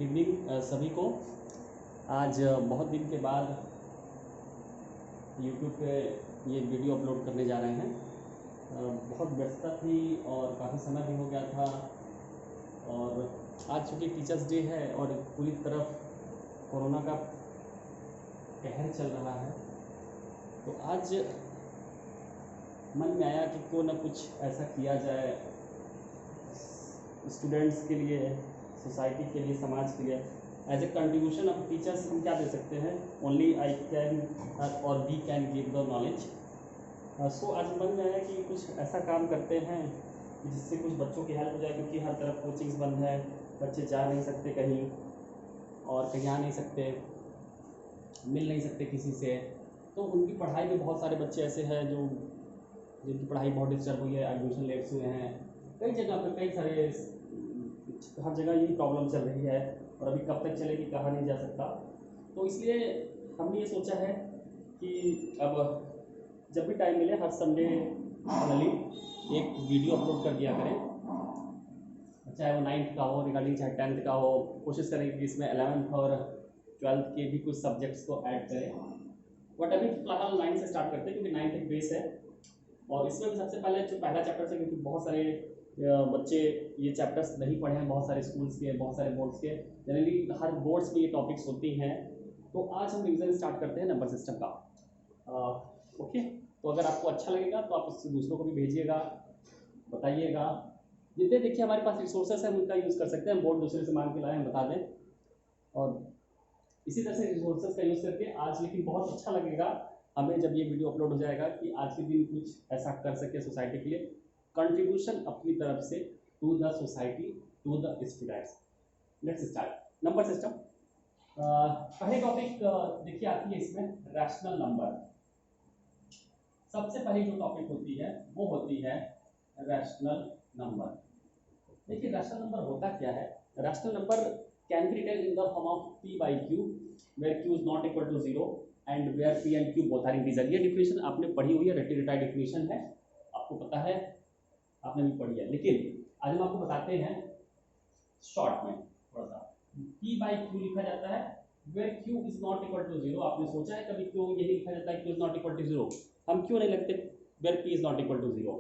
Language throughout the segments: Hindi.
गुड इवनिंग सभी को। आज बहुत दिन के बाद यूट्यूब पे ये वीडियो अपलोड करने जा रहे हैं। बहुत व्यस्तता थी और काफ़ी समय भी हो गया था, और आज चूँकि टीचर्स डे है और पूरी तरफ कोरोना का कहर चल रहा है, तो आज मन में आया कि क्यों ना कुछ ऐसा किया जाए स्टूडेंट्स के लिए, सोसाइटी के लिए, समाज के लिए। As a contribution of teachers हम क्या दे सकते हैं? ओनली आई कैन और we can give the knowledge. So आज मन में आया कि कुछ ऐसा काम करते हैं जिससे कुछ बच्चों की हेल्प हो जाए, क्योंकि हर तरफ कोचिंग्स बंद है, बच्चे जा नहीं सकते कहीं और कहीं आ नहीं सकते, मिल नहीं सकते किसी से। तो उनकी पढ़ाई में बहुत सारे बच्चे ऐसे हैं जो जिनकी पढ़ाई बहुत डिस्टर्ब हुई है, एडमिशन लेट्स हुए हैं कई जगह पे, कई सारे, हर जगह यही प्रॉब्लम चल रही है और अभी कब तक चलेगी कहा नहीं जा सकता। तो इसलिए हमने ये सोचा है कि अब जब भी टाइम मिले हर संडे फाइनली एक वीडियो अपलोड कर दिया करें, चाहे वो 9th का हो रिगार्डिंग, चाहे 10th का हो। कोशिश करें कि इसमें 11th और 12th के भी कुछ सब्जेक्ट्स को ऐड करें। बट अभी फिलहाल 9th से स्टार्ट करते हैं, क्योंकि 9th एक बेस है और इसमें भी सबसे पहले जो पहला चैप्टर से, क्योंकि बहुत सारे बच्चे ये चैप्टर्स नहीं पढ़े हैं, बहुत सारे स्कूल्स के, बहुत सारे बोर्ड्स के, जनरली हर बोर्ड्स में ये टॉपिक्स होती हैं। तो आज हम रिवीजन स्टार्ट करते हैं नंबर सिस्टम का। ओके, तो अगर आपको अच्छा लगेगा तो आप इससे दूसरों को भी भेजिएगा, बताइएगा। जितने देखिए हमारे पास रिसोर्सेस हैं उनका यूज़ कर सकते हैं, हम बोर्ड दूसरे से मांग के लाए, हम बता दें, और इसी तरह से रिसोर्सेस का यूज़ करके आज, लेकिन बहुत अच्छा लगेगा हमें जब ये वीडियो अपलोड हो जाएगा कि आज के दिन कुछ ऐसा कर सके सोसाइटी के लिए, कंट्रीब्यूशन अपनी तरफ से to the society, to the students. Let's start number system. पहले टॉपिक देखिए आती है इसमें रैशनल नंबर। सबसे पहली जो टॉपिक होती है वो होती है रैशनल नंबर। देखिए रैशनल नंबर होता क्या है? Rational number can be written in the form of p by q where q is not equal to 0 and where p and q both are integer। ये डिफिनेशन आपने पढ़ी हुई है, रटी रटाई डिफिनेशन है, आपको पता है, आपने भी पढ़ी है। लेकिन आज हम आपको बताते हैं शॉर्ट में थोड़ा सा। p by q लिखा जाता है where q is not equal to 0। आपने सोचा है कभी क्यों यही लिखा जाता है q is not equal to 0? हम क्यों नहीं लगते where p is not equal to 0?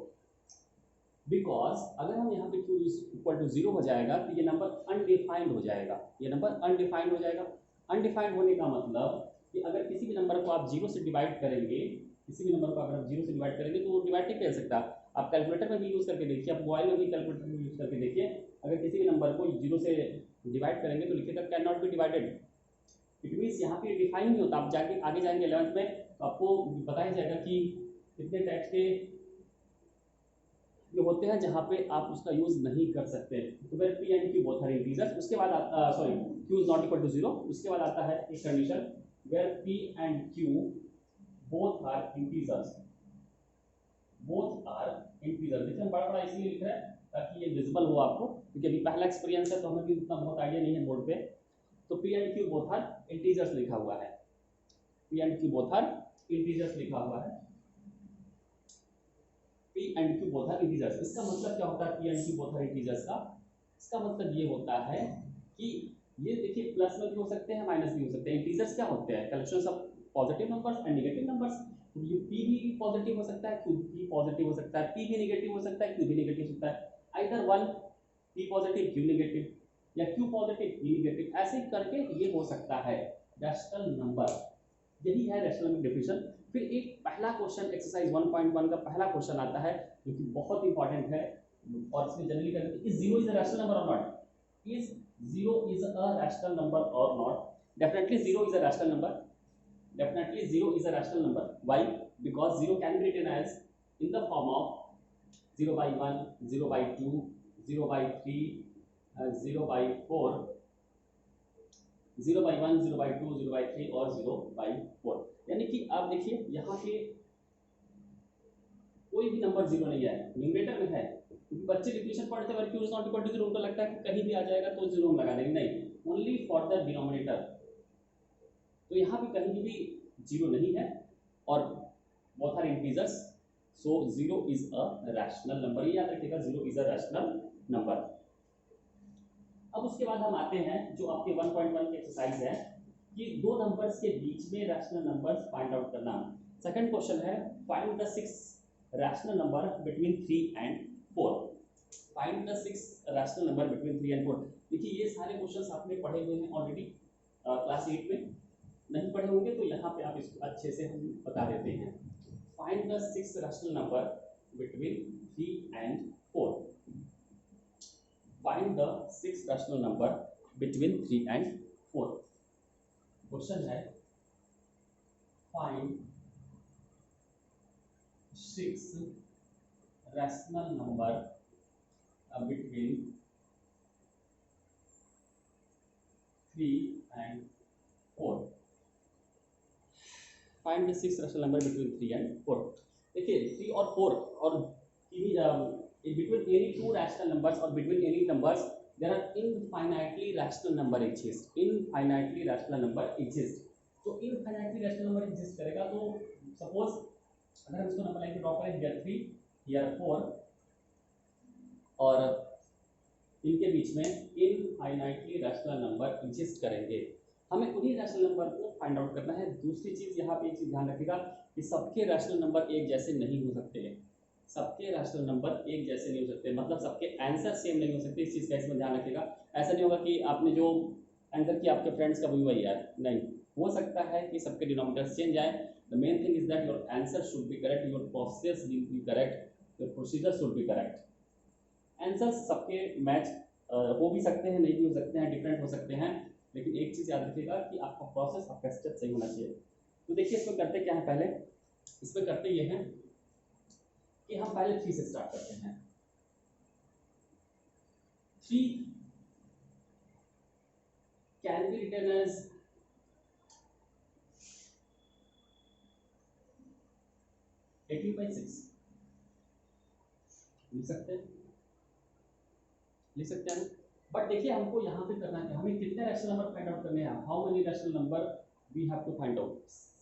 Because अगर हम यहाँ पे q इक्वल टू 0 हो जाएगा तो ये नंबर अनडिफाइंड हो जाएगा, ये नंबर अनडिफाइंड हो जाएगा। अनडिफाइंड होने का मतलब कि अगर किसी भी नंबर को आप 0 से डिवाइड करेंगे, किसी भी नंबर को अगर आप 0 से डिवाइड करेंगे तो वो डिवाइड नहीं कर सकता। आप कैलकुलेटर में भी यूज़ करके देखिए, आप मोबाइल में भी कैलकुलेटर में यूज़ करके देखिए, अगर किसी भी नंबर को 0 से डिवाइड करेंगे तो लिखिएगा can not be divided. It means यहाँ पे डिफाइन नहीं होता। आप जाके आगे जाएंगे 11th में तो आपको बताया जाएगा कि कितने टाइप्स के ये होते हैं जहाँ पे आप उसका यूज नहीं कर सकते। तो where p and q both are integers, उसके बाद sorry q is not equal to 0, उसके बाद आता है एक condition where p and q both are integers, both are integers. देखिए हम बड़ा बड़ा इसलिए लिख रहे हैं ताकि ये विजिबल हो आपको, क्योंकि अभी पहला एक्सपीरियंस है तो हमें भी उतना बहुत आइडिया नहीं है बोर्ड पे। तो p and q both are integers लिखा हुआ है, p and q both are integers लिखा हुआ है, p and q both are integers। इसका मतलब क्या होता है p and q both are integers का? इसका मतलब ये होता है कि ये देखिए प्लस में भी हो सकते हैं, माइनस भी हो सकते हैं। इंटीजर्स क्या होते हैं? Collections of positive numbers and negative numbers. तो ये p भी पॉजिटिव हो सकता है, q भी पॉजिटिव हो सकता है, p भी नेगेटिव हो सकता है, q भी नेगेटिव हो सकता है। Either one, p positive q negative या q पॉजिटिव p नेगेटिव, ऐसे करके ये हो सकता है रैशनल नंबर। यही है रैशनल नंबर डेफिनेशन। फिर एक पहला क्वेश्चन एक्सरसाइज 1.1 का पहला क्वेश्चन आता है जो कि बहुत इंपॉर्टेंट है, और इसमें जनरली कहते हैं is 0 is a rational number or not? Is 0 is a rational number or not? Definitely 0 is a rational number, definitely 0 is a rational number. Why? Because 0 can be written as in the form of 0/1, 0/2, 0/3, 0/4, 0/1, 0/2, 0/3 और 0/4। यानी कि आप देखिए यहाँ पे कोई भी नंबर 0 नहीं है, न्यूमरेटर में है, क्योंकि बच्चे डिफिनेशन पढ़ते हैं q is not equal to 0, उनको लगता है कि कहीं भी आ जाएगा तो 0 हम लगा देंगे, नहीं, ओनली फॉर द डिनोमिनेटर। तो यहाँ भी कहीं भी 0 नहीं है और both are integers, so 0 is a rational number. ये याद रखिएगा, 0 इज अ रैशनल नंबर। अब उसके बाद हम आते हैं जो आपके 1.1 की एक्सरसाइज है कि दो नंबर्स के बीच में रैशनल नंबर्स फाइंड आउट करना। सेकंड क्वेश्चन है find the 6 rational number between 3 and 4। Find the 6 rational number between 3 and 4। देखिए ये सारे क्वेश्चंस आपने पढ़े हुए हैं ऑलरेडी क्लास 8 में, नहीं पढ़े होंगे तो यहाँ पे आप इसको अच्छे से हम बता देते हैं। Find the 6 rational number between 3 and 4। Find the 6 rational number between 3 and 4। Question है find 6 rational number between 3 and 4। Find the 6 rational number between 3 and 4। देखिए 3 और 4 और between any two rational numbers or between any numbers there are infinitely rational number exist. Infinitely rational number exist. तो infinitely rational number exist करेगा तो suppose अगर हम इसको नंबर लाइन पे ड्रॉ करें here 3 here 4 और इनके बीच में इनफाइनाइटली रैशनल नंबर एग्जिस्ट करेंगे, हमें उन्हीं रैशनल नंबर को फाइंड आउट करना है। दूसरी चीज़ यहाँ पे एक चीज़ ध्यान रखिएगा कि सबके रैशनल नंबर एक जैसे नहीं हो सकते, सबके रैशनल नंबर एक जैसे नहीं हो सकते, मतलब सबके आंसर सेम नहीं हो सकते। इस चीज़ का इसमें ध्यान रखिएगा। ऐसा नहीं होगा कि आपने जो आंसर किया आपके फ्रेंड्स का वही यार, नहीं हो सकता है कि सबके डिनोमिनेटर्स चेंज आए। The main thing is that your answer should be correct, your process will be correct, your procedure should be correct. Answers सबके मैच हो भी सकते हैं, नहीं भी हो सकते हैं, डिफरेंट हो सकते हैं, लेकिन एक चीज़ याद रखिएगा कि आपका प्रोसेस, आपका स्टेप सही होना चाहिए। तो देखिए इसमें करते क्या है, पहले इसमें करते ये हैं कि हम पहले 3 से स्टार्ट करते हैं। 3 कैन बी रिटन एज 18/6 लिख सकते हैं, लिख सकते हैं। बट देखिए हमको यहाँ पे करना है, हमें कितने रैशनल नंबर फाइंड आउट करने हैं, how many rational number we have to find out,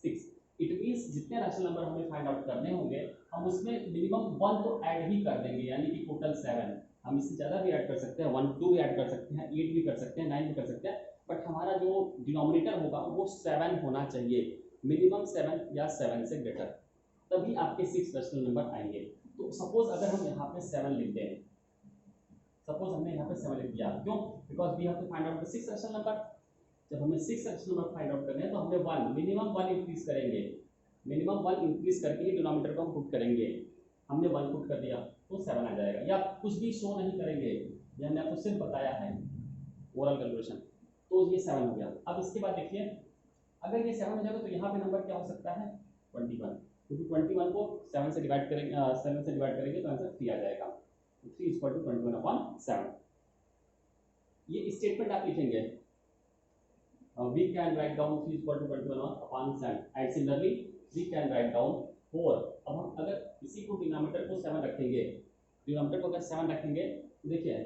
6। It means जितने रैशनल नंबर हमें फाइंड आउट करने होंगे हम उसमें मिनिमम 1 तो ऐड ही कर देंगे, यानी कि टोटल 7। हम इससे ज़्यादा भी ऐड कर सकते हैं, 1 2 भी ऐड कर सकते हैं, 8 भी कर सकते हैं, 9 भी कर सकते हैं, बट हमारा जो डिनोमिनेटर होगा वो 7 होना चाहिए, मिनिमम 7 या 7 से ग्रेटर, तभी आपके 6 रैशनल नंबर आएंगे। तो सपोज अगर हम यहाँ पे 7 लिख दें, सपोज हमने यहाँ पे 7 लिख दिया, क्यों? Because we have to find out the 6 rational number. जब हमें 6 रैशनल नंबर फाइंड आउट करने हैं तो हमें 1 मिनिमम 1 इंक्रीज करेंगे, मिनिमम 1 इंक्रीज करके ही डिनोमिनेटर को हम पुट करेंगे। हमने 1 पुट कर दिया तो 7 आ जाएगा, या कुछ भी शो नहीं करेंगे, ये हमने आपको सिर्फ बताया है ओरल कैलकुलेशन, तो ये 7 हो गया। अब इसके बाद देखिए अगर ये 7 हो जाएगा तो यहाँ पे नंबर क्या हो सकता है, 21, क्योंकि 21 को 7 से डिवाइड करेंगे, 7 से डिवाइड करेंगे तो आंसर 3 आ जाएगा। 3 = 21/7। ये स्टेटमेंट आप लिखेंगे, we can write down 3 = 21/7 and similarly we can write down 4। अब हम अगर इसी को डिनोमिनेटर को 7 रखेंगे, डिनोमिनेटर को अगर 7 रखेंगे तो देखिए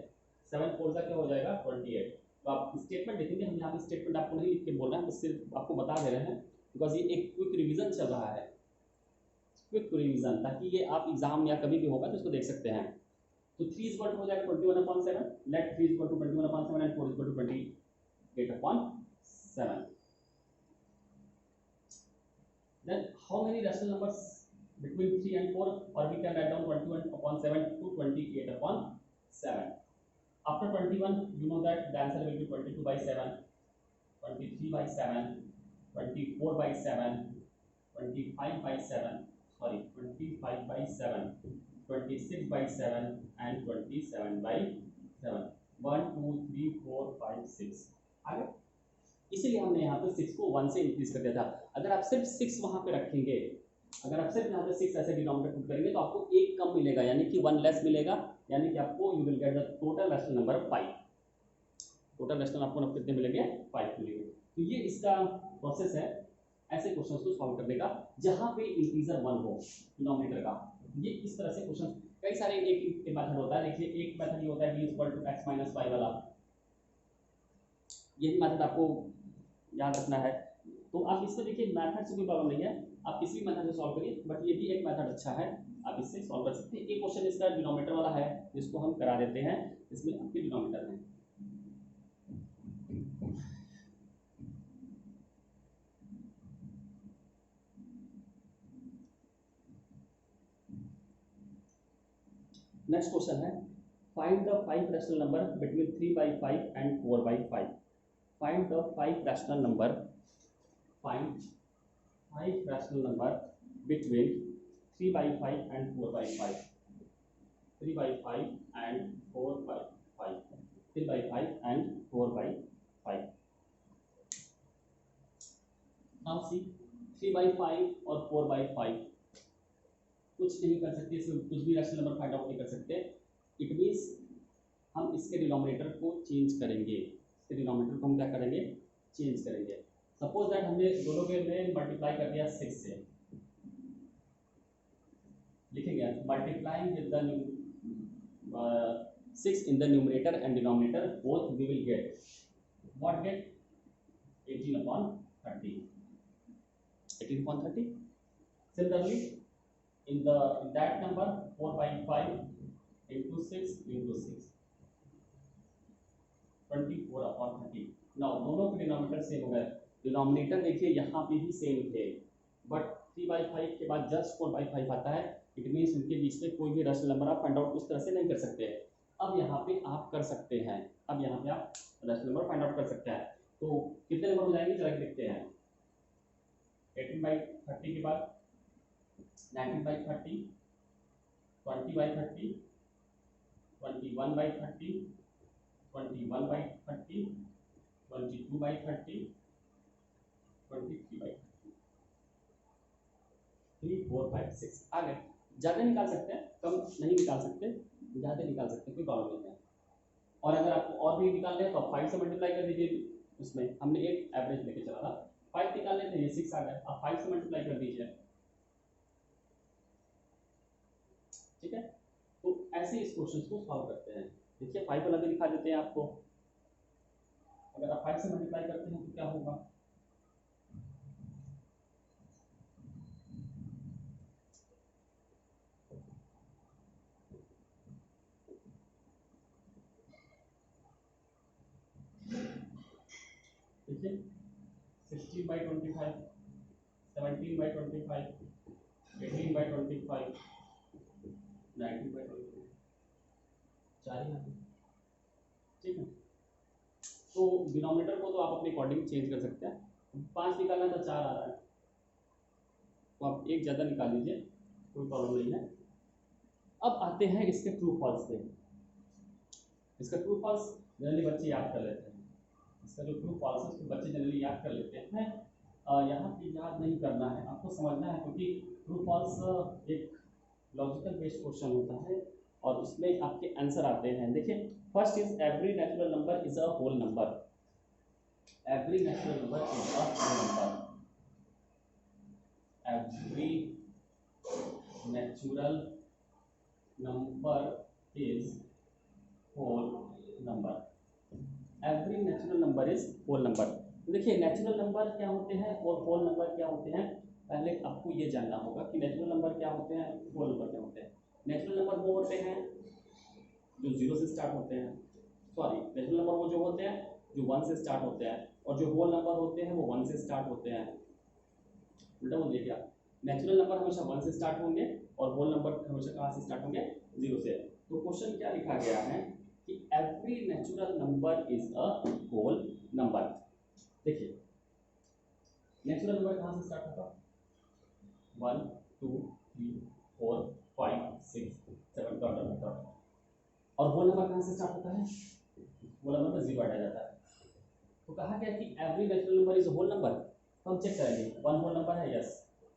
7 4 क्या हो जाएगा 28। तो आप स्टेटमेंट देखेंगे, हम यहाँ पे स्टेटमेंट आपको नहीं लिख के बोल रहे हैं, सिर्फ आपको बता दे रहे हैं बिकॉज ये एक क्विक रिवीजन चल रहा है, क्विक रिवीजन, ताकि ये आप एग्जाम या कभी भी होगा तो इसको देख सकते हैं। तो 3 हो जाएगा 21/7, late 3 = 21/7 and 4 = 28/7। Then how many rational numbers between 3 and 4, or we can write down 21/7 to 28/7. After 21 you know that the answer will be 22/7, 23/7, 24/7, 25/7, sorry 25/7, 26/7 and 27/7। 1 2 3 4 5 6 आ गए। इसीलिए हमने यहाँ पे 6 को 1 से इंक्रीज कर दिया था। अगर आप सिर्फ 6 वहाँ पे रखेंगे, अगर आप सिर्फ यहाँ पे 6 ऐसे डिनोमिनेटर पुट करेंगे तो आपको 1 कम मिलेगा, यानी कि 1 लेस मिलेगा, यानी कि आपको you will get the total rational number 5। Total rational आपको नंबर कितने मिलेंगे, 5 मिलेंगे। तो ये इसका प्रोसेस है ऐसे क्वेश्चन को सॉल्व करने का जहाँ पे इंटीजर 1 हो डिनोमिनेटर का। ये इस तरह से क्वेश्चन कई सारे एक मेथड होता है। देखिए एक मेथड ये होता है d = x - y वाला, यही मेथड आपको याद रखना है। तो आप इसमें देखिए मेथड से कोई प्रॉब्लम नहीं है, आप किसी भी मेथड से सॉल्व करिए, बट ये भी एक मेथड अच्छा है, आप इससे सॉल्व कर सकते हैं। एक क्वेश्चन इसका डिनोमिनेटर वाला है जिसको हम करा देते हैं, इसमें आपके डिनोमिनेटर है नेक्स्ट क्वेश्चन है, find the 5 rational number between 3/5 and 4/5. Find the 5 rational number, find 5 rational number between 3/5 and 4/5. 3/5 and 4/5. 3/5 and 4/5. Now see, 3/5 और 4/5 कुछ नहीं कर सकते, इसमें कुछ भी रैशनल नंबर फाइंड आउट नहीं कर सकते. इट मीन्स हम इसके डिनोमिनेटर को चेंज करेंगे. इसके डिनोमिनेटर को हम क्या करेंगे, चेंज करेंगे. सपोज दैट हमने दोनों के में मल्टीप्लाई कर दिया 6 से, लिखेंगे multiplying with the 6 in the numerator and denominator, both we will get what, get 18/30. 18/30. Similarly, in that number 4/5 into 6 into 6, 24/30. Now दोनों के डिनोमिनेटर सेम हो गए. डिनोमिनेटर देखिए यहाँ पे भी सेम थे, बट 3/5 के बाद जस्ट 4/5 आता है. इट मीन्स उनके बीच में कोई भी रैशनल नंबर आप फाइंड आउट उस तरह से नहीं कर सकते हैं. अब यहाँ पे आप कर सकते हैं, अब यहाँ पे आप रैशनल नंबर फाइंड आउट कर सकते हैं. तो कितने नंबर हो जाएंगे, चला के देखते हैं. 18/30 के बाद 19/30, 20/30, 21/30, 21/30, 22/30, 23/30, 3, 4, 5, 6 आ गए. ज़्यादा निकाल सकते हैं, कम नहीं निकाल सकते, ज़्यादा निकाल सकते हैं, कोई प्रॉब्लम नहीं है. और अगर आपको और भी निकालने हैं तो आप 5 से मल्टीप्लाई कर दीजिए. उसमें हमने एक एवरेज लेके चला था, 5 निकालने थे, ये 6 आ गया. आप 5 से मल्टीप्लाई कर दीजिए. ठीक है, तो ऐसे इस क्वेश्चन को सॉल्व करते हैं. देखिए 5 वाला भी दिखा देते हैं आपको. अगर आप 5 से मल्टीप्लाई करते हैं तो क्या होगा, देखिए 16/25, 17/25, 18/25, 19/25, 4 ही. ठीक है, तो डिनोमिनेटर को तो आप अपने अकॉर्डिंग चेंज कर सकते हैं. 5 निकालना था, 4 आ रहा है, तो आप एक ज़्यादा निकाल लीजिए, कोई प्रॉब्लम नहीं है. अब आते हैं इसके ट्रू फॉल्स पे. इसका ट्रू फॉल्स जनरली बच्चे याद कर लेते हैं. इसका जो ट्रू फॉल्स है उसको बच्चे जनरली याद कर लेते हैं. यहाँ पे याद नहीं करना है, आपको समझना है, क्योंकि ट्रू फॉल्स एक लॉजिकल बेस्ड क्वेश्चन होता है और उसमें आपके आंसर आते हैं. देखिए first is every natural number is a whole number. Every natural number is a whole number. Every natural number is whole number. Every natural number is whole number. देखिए नेचुरल नंबर क्या होते हैं और होल नंबर क्या होते हैं, पहले आपको ये जानना होगा कि नेचुरल नंबर क्या होते हैं, होल नंबर क्या होते हैं. नेचुरल नंबर वो होते हैं जो 0 से स्टार्ट होते हैं, सॉरी नेचुरल नंबर वो जो होते हैं जो 1 से स्टार्ट होते हैं, और जो होल नंबर होते हैं वो 1 से स्टार्ट होते हैं. उल्टा बोल दिया क्या, नेचुरल नंबर हमेशा 1 से स्टार्ट होंगे और होल नंबर हमेशा कहाँ से स्टार्ट होंगे, 0 से. तो क्वेश्चन क्या लिखा गया है कि every natural number is a whole number. देखिए नेचुरल नंबर कहाँ से स्टार्ट होगा, 1, 2, 3, 4, 5, 6, 7 डॉट. और होल नंबर कहाँ से स्टार्ट होता है, होल नंबर में 0 हटाया जाता है. तो कहा गया कि every natural number is whole number. तो हम चेक करेंगे, 1 होल नंबर है, यस.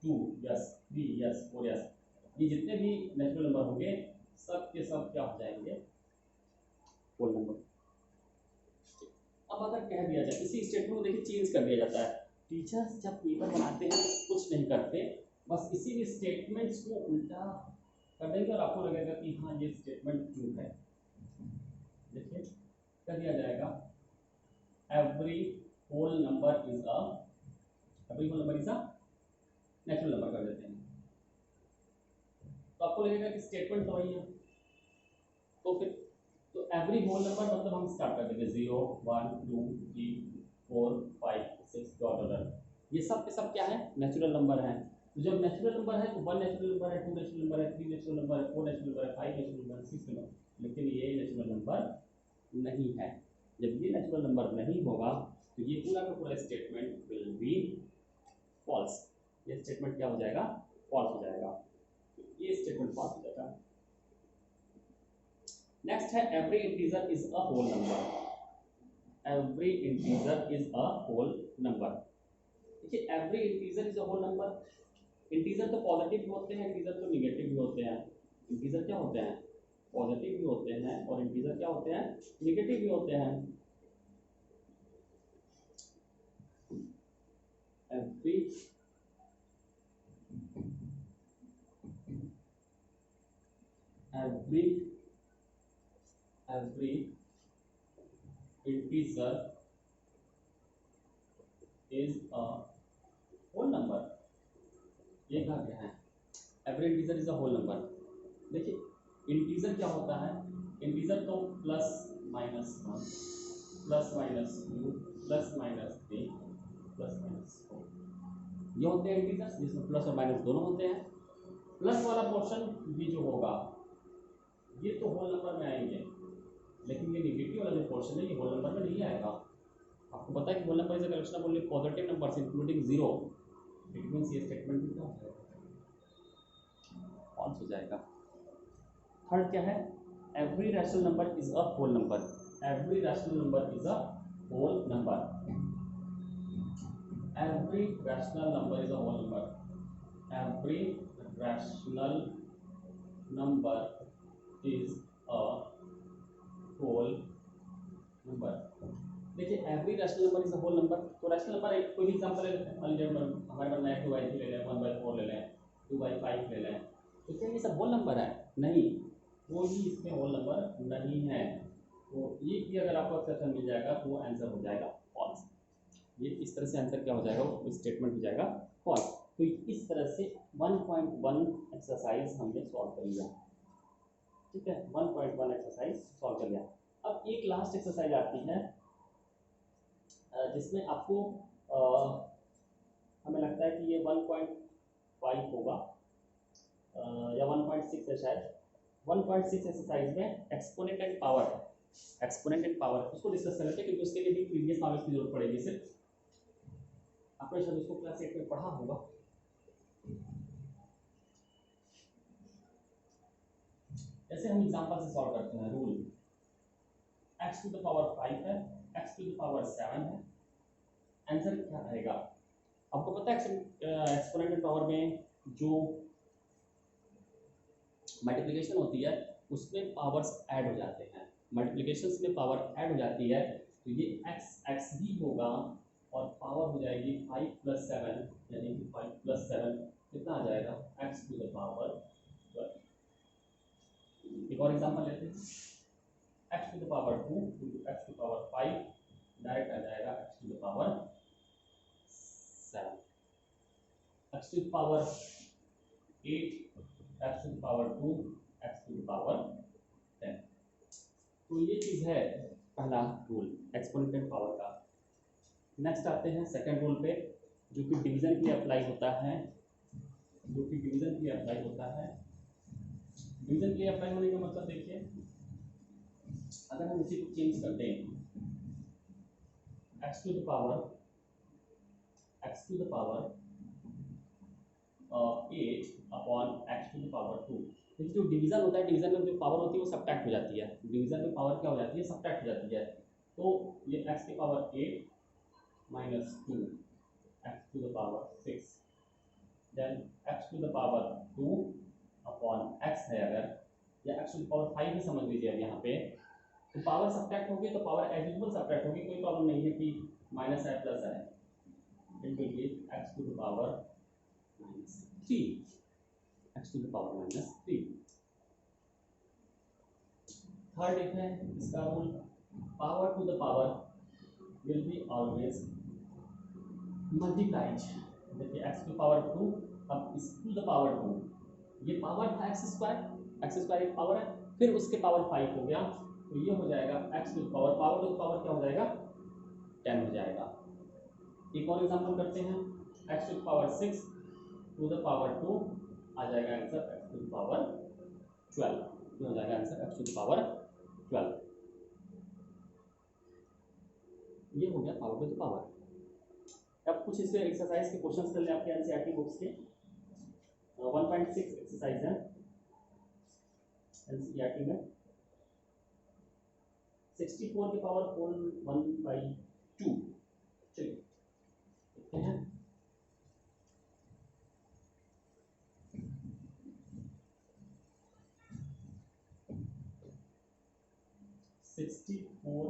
2 yes, 3 yes, 4 yes. ये जितने भी नेचुरल नंबर होंगे सब के सब क्या हो जाएंगे, होल नंबर. अब अगर कह दिया जाए, इसी स्टेटमेंट को देखिए चेंज कर दिया जाता है. टीचर्स जब पेपर बनाते हैं तो कुछ नहीं करते, बस इसी भी स्टेटमेंट्स को उल्टा कर देंगे और आपको लगेगा कि हाँ ये स्टेटमेंट ट्रू है. देखिए कर दिया जाएगा every whole number is a, every whole number is a natural number कर देते हैं. तो आपको लगेगा कि स्टेटमेंट तो वही है. तो फिर तो एवरी होल नंबर मतलब हम स्टार्ट कर देंगे 0, 1, 2, 3, 4, 5, 6 डॉट. ये सब के सब क्या है, नेचुरल नंबर हैं. तो जब नेचुरल नंबर है तो 1 नेचुरल नंबर है, 2 नेचुरल नंबर है, 3 नेचुरल नंबर है, 4 नेचुरल नंबर है, 5 नेचुरल नंबर है, 6 नंबर, लेकिन ये नेचुरल नंबर नहीं है। जब ये नेचुरल नंबर नहीं होगा तो ये पूरा का पूरा स्टेटमेंट विल बी फॉल्स। ये स्टेटमेंट क्या हो जाएगा? फॉल्स हो जाएगा। तो ये स्टेटमेंट फॉल्स हो जाएगा। नेक्स्ट है every integer is a whole number. Every integer is a whole number. देखिए every integer is a whole number. Integer तो पॉजिटिव भी होते हैं, इंटीजर तो निगेटिव भी होते हैं। इंटीजर क्या होते हैं? पॉजिटिव भी होते हैं, और इंटीजर क्या होते हैं? निगेटिव भी होते हैं। Every integer is a whole number. ये कहा गया है every integer is a whole number. देखिए इंटीजर क्या होता है? इंटीजर तो plus minus 1 plus minus 2 plus minus 3 plus minus 4 ये होते हैं इंटीजर्स, जिसमें प्लस और माइनस दोनों होते हैं। प्लस वाला पोर्शन भी जो होगा ये तो होल नंबर में आएंगे, लेकिन ये निगेटिव वाला जो पोर्शन है ये होल नंबर में नहीं आएगा। आपको पता है कि whole number is a collection of only positive numbers including zero. It means ये स्टेटमेंट भी क्या हो जाएगा? फॉल्स हो जाएगा। थर्ड क्या है? Every rational number is a whole number. Every rational number is a whole number. Every rational number is a whole number. Every rational number is a whole number. देखिए every rational number is a whole number. तो रैशनल नंबर एक कोई भी एग्जांपल ले लेते हैं। मान लीजिए हमारे मन में 2/3 ले लें, 1/4 ले लें, 2/5 ले लें, तो क्या ये सब होल नंबर है? नहीं, कोई भी इसमें होल नंबर नहीं है। तो ये भी अगर आपको एक्सेप्शन मिल जाएगा तो वो आंसर हो जाएगा फॉल्स। ये इस तरह से आंसर क्या हो जाएगा? वो स्टेटमेंट हो जाएगा फॉल्स। तो इस तरह से 1.1 एक्सरसाइज हमने सॉल्व कर लिया। ठीक है, 1.1 एक्सरसाइज सॉल्व कर लिया। अब एक लास्ट एक्सरसाइज आती है जिसमें आपको हमें लगता है कि ये 1.5 होगा या 1.6 है शायद। 1.6 एक्सरसाइज में एक्सपोनेंट एंड पावर है। एक्सपोनेंट एंड पावर उसको डिस्कस कर लेते हैं, क्योंकि उसके लिए भी प्रीवियस नॉलेज की जरूरत पड़ेगी। सिर्फ आपने शायद उसको क्लास 8 में पढ़ा होगा। जैसे हम एग्जांपल से सॉल्व करते हैं। Rule x to the power 5 है, x टू द पावर 7 है। आंसर क्या आएगा? आपको पता है एक्सपोनेंट एंड पावर में जो मल्टीप्लिकेशन होती है उसमें पावर्स ऐड हो जाते हैं। मल्टीप्लिकेशन में पावर ऐड हो जाती है, तो ये x भी होगा और पावर हो जाएगी 5 + 7, यानी कि 5 + 7 कितना आ जाएगा? x to the power 12। एक और एग्जांपल लेते हैं। x to the power 2 into x to the power 5 direct आ जाएगा x to the power 7। x to the power 8 x to the power 2 x to the power 10। तो ये चीज़ है पहला रूल एक्सपोनेंट एंड पावर का। नेक्स्ट आते हैं सेकंड रूल पे, जो कि डिवीजन के लिए अप्लाई होता है। डिवीजन के लिए अप्लाई होने का मतलब देखिए, अगर हम इसी को चेंज कर दें x to the power 8 upon x to the power 2। देखिए जो डिवीजन होता है, डिवीजन में जो पावर होती है वो सब्ट्रैक्ट हो जाती है। डिवीजन में पावर क्या हो जाती है? सब्ट्रैक्ट हो जाती है। तो ये x की power 8 minus 2 x to the power 6, then x to the power 2 upon x है अगर, या x टू द पावर 5 ही समझ लीजिए अब यहाँ पे। तो पावर सब्ट्रैक्ट होगी तो पावर एज यूजुअल सब्ट्रैक्ट होगी, कोई प्रॉब्लम नहीं है कि माइनस है प्लस है। It will be x to the power -3, x to the power -3। Third एक है इसका rule, power to the power will be always multiplied. देखिए x टू पावर 2, अब इस टू द पावर 2, ये पावर था x² एक पावर है, फिर उसके पावर 5 हो गया, तो ये हो जाएगा x to power to power क्या हो जाएगा? 10 हो जाएगा। एक और एग्जांपल करते हैं। x to power 6 to the power 2 आ जाएगा answer x to the power 12, ये हो जाएगा answer x to the power 12। ये हो गया पावर टू द पावर। अब कुछ इसके एक्सरसाइज के क्वेश्चंस कर ले आपके एनसीईआरटी बुक्स के। 1.6 एक्सरसाइज है एनसीईआरटी में। 64 की पावर 1/2, चलिए देखते हैं। Sixty four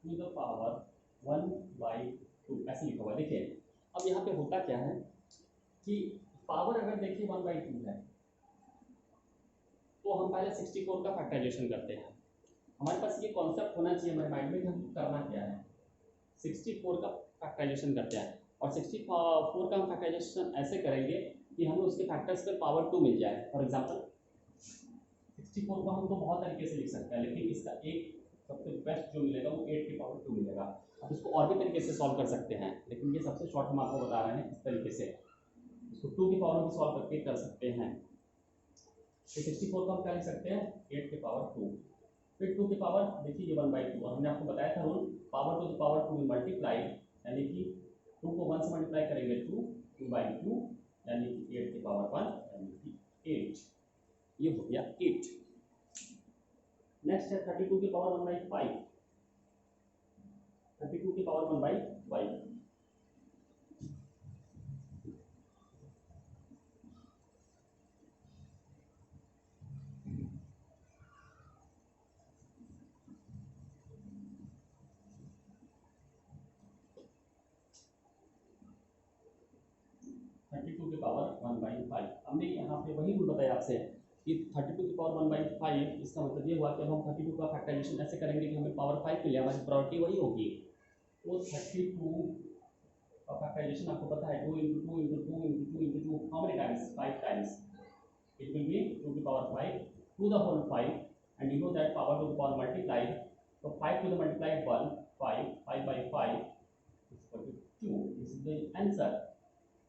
to the power 1/2 ऐसे लिखा हुआ। देखिए अब यहाँ पे होता क्या है कि पावर अगर देखिए 1/2 है तो हम पहले 64 का फैक्टराइजेशन करते हैं। हमारे पास ये कॉन्सेप्ट होना चाहिए हमारे माइंड में कि हम करना क्या है। 64 का फैक्टराइजेशन करते हैं और 64 का हम फैक्टराइजेशन ऐसे करेंगे कि हमें उसके फैक्टर्स पे पावर 2 मिल जाए। फॉर एग्जांपल 64 को हम तो बहुत तरीके से लिख सकते हैं, लेकिन इसका एक सबसे बेस्ट जो मिलेगा वो 8 की पावर 2 मिलेगा। अब इसको और भी तरीके से सॉल्व कर सकते हैं, लेकिन ये सबसे शॉर्ट हम आपको बता रहे हैं इस तरीके से। इसको 2 की पावर में भी सॉल्व करके कर सकते हैं। तो 64 को हम क्या लिख सकते हैं 8 की पावर 2, फिर 2 की पावर देखिए ये 1/2 और हमने आपको बताया था rule power to the power 2 multiply, यानी कि 2 को 1 से मल्टीप्लाई करेंगे 2/2 यानी कि 8 की पावर 1 यानी कि 8, ये हो गया 8। नेक्स्ट है 32 की पावर 1/5, 32 की पावर 1/5। 32 की पावर 1/5। हमने यहाँ पे वही रूल बताया आपसे कि 32 की पावर 1/5, इसका मतलब ये हुआ कि अब हम 32 का फैक्टराइजेशन ऐसे करेंगे कि हमें पावर 5 मिले, हमारी प्रायोरिटी वही होगी। तो 32 का फैक्टराइजेशन आपको पता है 2 × 2 × 2 × 2 × 2 how many times 5 times. It will be 2 की power 5 to the whole 5 and you know that power to the power multiplied, so 5 to the multiplied 1 5 by 5 is equal to 2. This is the answer.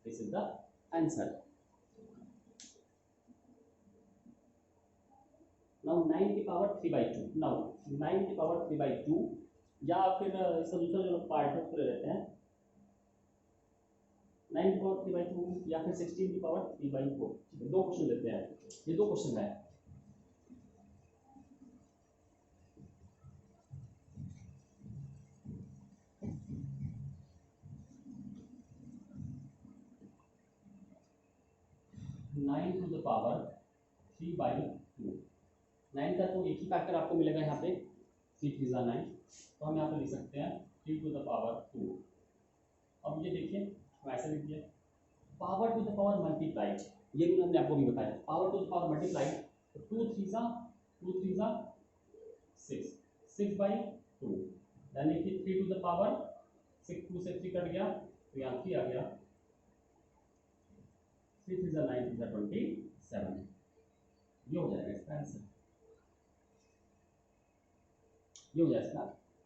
This is the answer. Now 9 की पावर 3/2, now 9 की पावर 3/2 या फिर इसका दूसरा जो पार्ट है उसको ले लेते हैं 9 की पावर 3/2 या फिर 16 की पावर 3/4। दो क्वेश्चन लेते हैं, ये दो क्वेश्चन है। नाइन टू द पावर 3/2, 9 का तो एक ही फैक्टर आपको मिलेगा यहाँ पे 3 3 9, तो हम यहाँ पे लिख सकते हैं 3 टू द पावर 2। अब ये देखिए हम ऐसे लिख दिए power to the power multiplied, ये रूल हमने आपको भी बताया power to the power multiplied, तो 2 3 6 6/2 यानी कि 3 टू द पावर 6, 2 से 3 कट गया तो यहाँ 3 आ गया, 3 3 9 3 27, ये हो जाएगा इसका आंसर, ये हो जाएगा इसका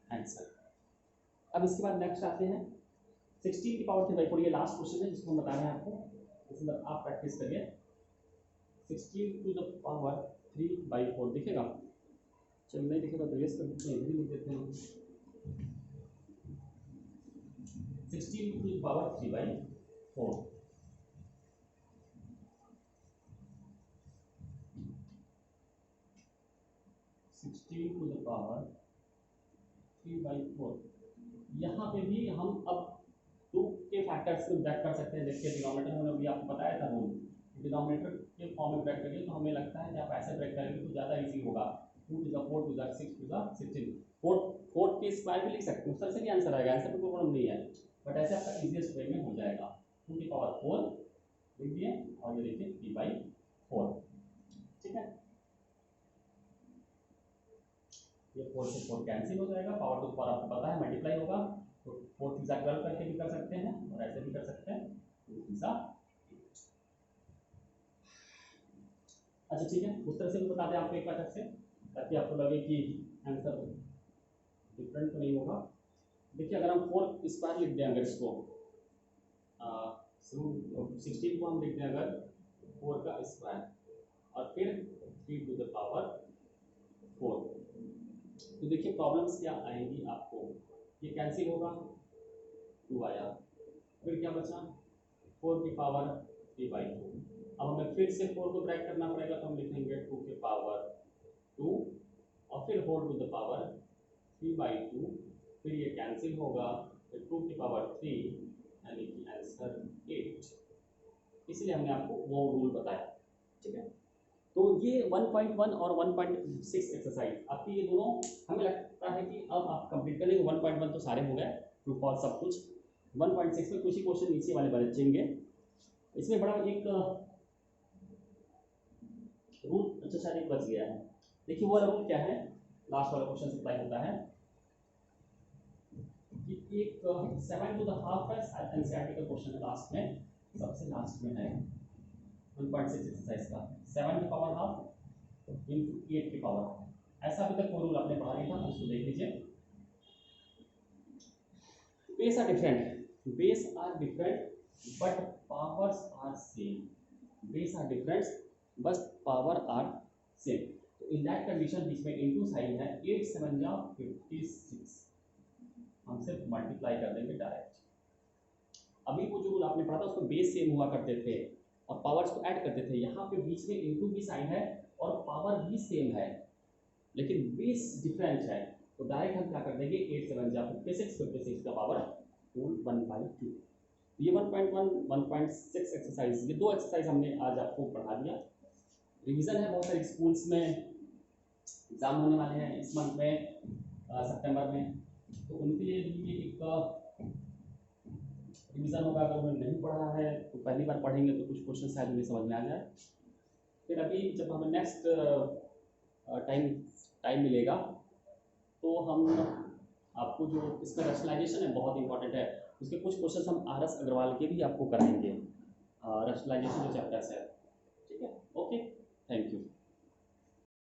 आंसर। अब इसके बाद नेक्स्ट आते हैं 16 की पावर 3/4, ये लास्ट क्वेश्चन है जिसको हम बता रहे हैं आपको, इसमें आप प्रैक्टिस करिए। 16 टू द पावर 3/4 दिखेगा, चल नहीं दिखेगा तो रेस कर देते हैं, इधर लिख देते हैं 16 to the power 3/4। To the power 3/4, यहाँ पे भी हम अब 2 के फैक्टर्स को ब्रैक कर सकते हैं। देखिए डिनोमिनेटर हमने अभी आपको बताया था रूल, डिनोमिनेटर के फॉर्म में ब्रैक करिए, तो हमें लगता है कि आप ऐसे ब्रैक करेंगे तो ज़्यादा इजी होगा। 2 to the 4 to the 6 to the 16, 4 के स्क्वायर भी लिख सकते हैं, उस तरह से भी आंसर आएगा, आंसर में कोई प्रॉब्लम नहीं है, बट ऐसे आपका इजीएस्ट वे में हो जाएगा। 2 की पावर 4 लिख दिए और ये देखिए 3/4, ठीक है। ये 4 से 4 कैंसिल हो जाएगा, पावर टू द पावर आपको पता है मल्टीप्लाई होगा, तो 4 3 12 करके भी कर सकते हैं और ऐसे भी कर सकते हैं 2 3 8। अच्छा ठीक है, उस तरह से भी बता दें आपको एक बार से, ताकि आपको लगे कि आंसर डिफरेंट तो नहीं होगा। देखिए अगर हम 4 स्क्वायर लिख दें, अगर इसको 16 को हम लिखते हैं अगर 4 का स्क्वायर और फिर 3 टू द पावर 4। तो देखिए प्रॉब्लम्स क्या आएंगी आपको, ये कैंसिल होगा, 2 आया, फिर क्या बचा 4 की पावर 3/2। अब हमें फिर से 4 को ब्रैकेट करना पड़ेगा, तो हम लिखेंगे 2 की पावर 2 और फिर होल टू द पावर 3/2, फिर ये कैंसिल होगा, फिर 2 की पावर 3 यानी कि आंसर 8। इसलिए हमने आपको वो रूल बताया, ठीक है। तो ये 1.1 और 1.6 एक्सरसाइज आपकी ये दोनों हमें लगता है कि अब आप कंप्लीट कर लेंगे। 1.1 तो सारे हो गए, ट्रू फॉल्स सब कुछ। 1.6 में कुछ ही क्वेश्चन नीचे वाले बचेंगे। इसमें बड़ा एक रूल अच्छा शायद एक बच गया है। देखिए वो रूल क्या है, लास्ट वाला क्वेश्चन अप्लाई होता है कि एक 7 टू द हाफ है, एनसीईआरटी का क्वेश्चन है, लास्ट में सबसे लास्ट में है 1.6 एक्सरसाइज का, 7 की पावर हाफ इंटू 8 की पावर हाफ। ऐसा अभी तक वो रूल आपने पढ़ा नहीं था, उसको देख लीजिए। Base are different but powers are same. Base are different बस पावर आर सेम। तो इन दैट कंडीशन बीच में इनटू साइन है, 8 7 जा 56, हम सिर्फ मल्टीप्लाई कर देंगे डायरेक्ट। अभी वो जो रूल आपने पढ़ा था उसमें बेस सेम हुआ करते थे और पावर्स को ऐड करते थे, यहाँ पे बीच में इनटू भी साइन है और पावर भी सेम है लेकिन बेस डिफरेंट है, तो डायरेक्ट हम क्या कर देंगे 8 7 जा 56 का पावर होल 1/2। ये 1.1 1.6 एक्सरसाइज, ये दो एक्सरसाइज हमने आज आपको पढ़ा दिया। रिवीजन है, बहुत सारे स्कूल्स में एग्जाम होने वाले हैं इस मंथ में, सितंबर में, तो उनके लिए भी एक रिवीजन होगा। अगर उन्होंने नहीं पढ़ा है तो पहली बार पढ़ेंगे तो कुछ क्वेश्चन शायद उन्हें समझ में आ जाए। फिर अभी जब हमें नेक्स्ट टाइम मिलेगा तो हम आपको जो इसका रैशनलाइजेशन है बहुत इंपॉर्टेंट है, उसके कुछ क्वेश्चन हम आर एस अग्रवाल के भी आपको कराएंगे, रैशनलाइजेशन जो चैप्टर्स है, ठीक है। Okay, thank you.